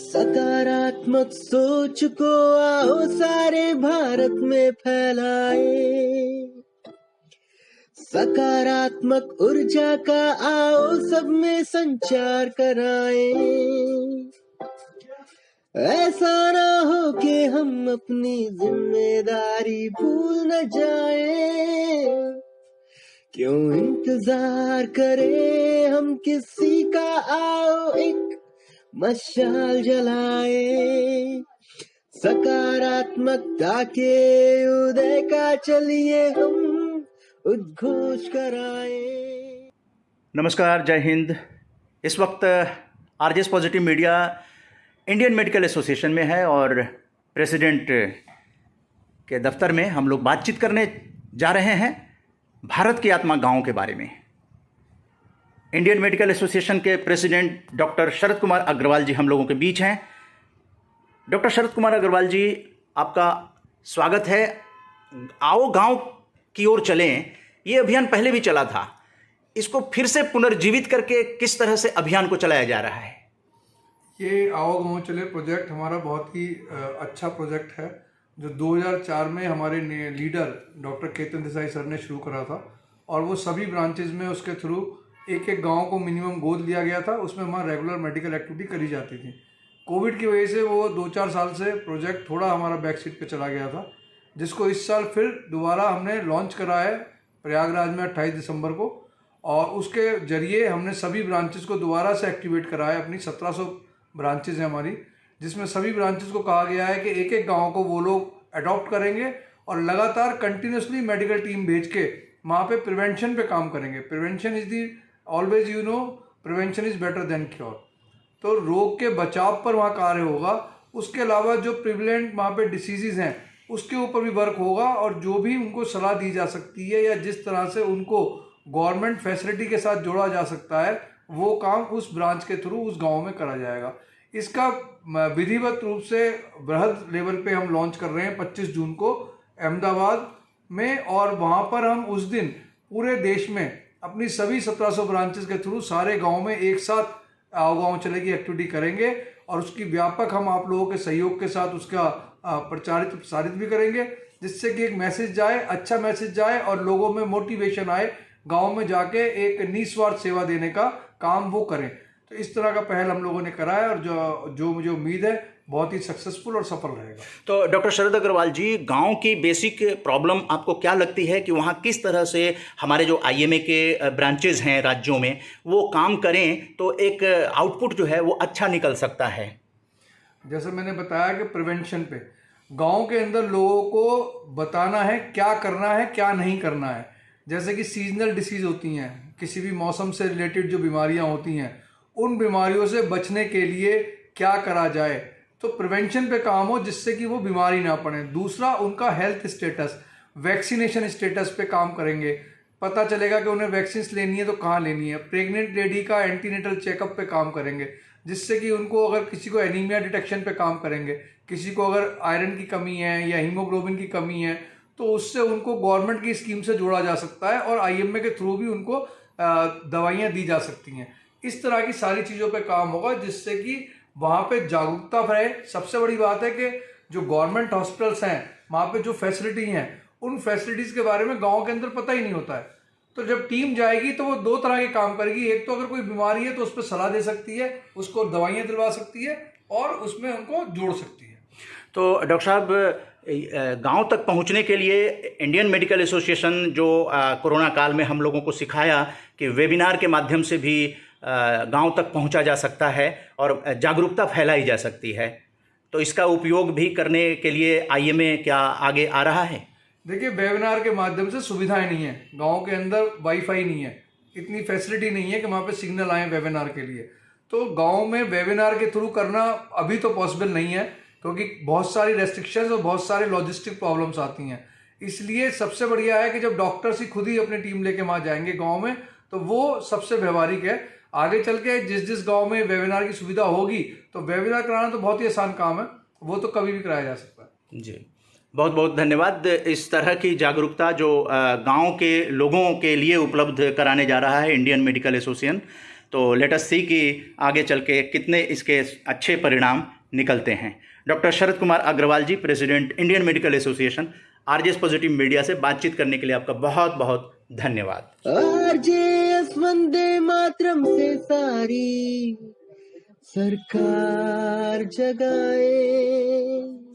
सकारात्मक सोच को आओ सारे भारत में फैलाए, सकारात्मक ऊर्जा का आओ सब में संचार कराए। ऐसा ना हो कि हम अपनी जिम्मेदारी भूल न जाए, क्यों इंतजार करें हम किसी का, आओ एक मशाल जलाए। सकारात्मकता के उदय का चलिए हम उद्घोष कराए। नमस्कार, जय हिंद। इस वक्त RJS positive media Indian medical association में है और प्रेसिडेंट के दफ्तर में हम लोग बातचीत करने जा रहे हैं भारत की आत्मा गांव के बारे में। इंडियन मेडिकल एसोसिएशन के प्रेसिडेंट डॉक्टर शरद कुमार अग्रवाल जी हम लोगों के बीच हैं। डॉक्टर शरद कुमार अग्रवाल जी, आपका स्वागत है। आओ गांव की ओर चलें, ये अभियान पहले भी चला था, इसको फिर से पुनर्जीवित करके किस तरह से अभियान को चलाया जा रहा है? ये आओ गांव चले प्रोजेक्ट हमारा बहुत ही अच्छा प्रोजेक्ट है, जो 2004 में हमारे leader doctor Ketan Desai sir ने शुरू करा था और वो सभी ब्रांचेज में उसके थ्रू एक एक गांव को मिनिमम गोद लिया गया था। उसमें हमारा रेगुलर मेडिकल एक्टिविटी करी जाती थी। कोविड की वजह से वो 2-4 साल से प्रोजेक्ट थोड़ा हमारा बैक सीट पे चला गया था, जिसको इस साल फिर दोबारा हमने लॉन्च करा है प्रयागराज में 28 दिसंबर को, और उसके जरिए हमने सभी ब्रांचेस को दोबारा से एक्टिवेट करा है। अपनी 1700 ब्रांचेज हैं हमारी, जिसमें सभी ब्रांचेस को कहा गया है कि एक एक गाँव को वो लोग अडॉप्ट करेंगे और लगातार कंटिन्यूसली मेडिकल टीम भेज के वहाँ पे प्रिवेंशन पे काम करेंगे। Prevention is the always, you know, prevention is better than cure. तो रोग के बचाव पर वहाँ कार्य होगा। उसके अलावा जो प्रिविलेंट वहाँ पे डिसीजेज हैं उसके ऊपर भी वर्क होगा, और जो भी उनको सलाह दी जा सकती है या जिस तरह से उनको गवर्नमेंट फैसिलिटी के साथ जोड़ा जा सकता है, वो काम उस ब्रांच के थ्रू उस गाँव में करा जाएगा। इसका विधिवत रूप से बृहद लेवल पे हम लॉन्च कर रहे हैं 25 जून को अहमदाबाद में, और वहाँ पर हम उस दिन पूरे देश में अपनी सभी 1700 ब्रांचेस के थ्रू सारे गांव में एक साथ आओ गांव चले की एक्टिविटी करेंगे, और उसकी व्यापक हम आप लोगों के सहयोग के साथ उसका प्रसारित भी करेंगे, जिससे कि एक मैसेज जाए, अच्छा मैसेज जाए और लोगों में मोटिवेशन आए, गांव में जाके एक निस्वार्थ सेवा देने का काम वो करें। तो इस तरह का पहल हम लोगों ने करा है, और जो मुझे उम्मीद है बहुत ही सक्सेसफुल और सफल रहेगा। तो डॉक्टर शरद अग्रवाल जी, गांव की बेसिक प्रॉब्लम आपको क्या लगती है कि वहाँ किस तरह से हमारे जो आईएमए के ब्रांचेज हैं राज्यों में वो काम करें तो एक आउटपुट जो है वो अच्छा निकल सकता है? जैसे मैंने बताया कि प्रिवेंशन पे गांव के अंदर लोगों को बताना है क्या करना है क्या नहीं करना है। जैसे कि सीजनल डिसीज होती हैं, किसी भी मौसम से रिलेटेड जो बीमारियां होती हैं, उन बीमारियों से बचने के लिए क्या करा जाए, तो प्रिवेंशन पे काम हो जिससे कि वो बीमारी ना पड़े। दूसरा, उनका हेल्थ स्टेटस, वैक्सीनेशन स्टेटस पे काम करेंगे। पता चलेगा कि उन्हें वैक्सीन लेनी है तो कहाँ लेनी है। प्रेग्नेंट लेडी का एंटीनेटल चेकअप पे काम करेंगे, जिससे कि उनको अगर किसी को एनीमिया डिटेक्शन पे काम करेंगे, किसी को अगर आयरन की कमी है या हीमोग्लोबिन की कमी है, तो उससे उनको गवर्नमेंट की स्कीम से जोड़ा जा सकता है और आईएमए के थ्रू भी उनको दवाइयाँ दी जा सकती हैं। इस तरह की सारी चीज़ों पे काम होगा, जिससे कि वहाँ पे जागरूकता रहे। सबसे बड़ी बात है कि जो गवर्नमेंट हॉस्पिटल्स हैं वहाँ पे जो फैसिलिटी हैं, उन फैसिलिटीज़ के बारे में गांव के अंदर पता ही नहीं होता है। तो जब टीम जाएगी तो वो 2 तरह के काम करेगी। एक तो अगर कोई बीमारी है तो उस पर सलाह दे सकती है, उसको दवाइयाँ दिलवा सकती है और उसमें उनको जोड़ सकती है। तो डॉक्टर साहब, गांव तक पहुंचने के लिए इंडियन मेडिकल एसोसिएशन जो कोरोना काल में हम लोगों को सिखाया कि वेबिनार के माध्यम से भी गांव तक पहुंचा जा सकता है और जागरूकता फैलाई जा सकती है, तो इसका उपयोग भी करने के लिए आईएमए क्या आगे आ रहा है? देखिए, वेबिनार के माध्यम से सुविधाएं नहीं है, गांव के अंदर वाईफाई नहीं है, इतनी फैसिलिटी नहीं है कि वहाँ पे सिग्नल आए वेबिनार के लिए। तो गांव में वेबिनार के थ्रू करना अभी तो पॉसिबल नहीं है, क्योंकि बहुत सारी रेस्ट्रिक्शंस और बहुत सारे लॉजिस्टिक प्रॉब्लम्स आती हैं। इसलिए सबसे बढ़िया है कि जब डॉक्टर्स ही खुद ही अपनी टीम लेके वहाँ जाएंगे गाँव में, तो वो सबसे व्यवहारिक है। आगे चल के जिस गांव में वेबिनार की सुविधा होगी तो वेबिनार कराना तो बहुत ही आसान काम है, वो तो कभी भी कराया जा सकता है। जी, बहुत बहुत धन्यवाद। इस तरह की जागरूकता जो गांव के लोगों के लिए उपलब्ध कराने जा रहा है इंडियन मेडिकल एसोसिएशन, तो लेट अस सी कि आगे चल के कितने इसके अच्छे परिणाम निकलते हैं। Doctor Sharad Kumar Agarwal ji, president Indian medical association, RJS positive media से बातचीत करने के लिए आपका बहुत बहुत धन्यवाद। आरजेएस वंदे मातरम से सारी सरकार जगाए।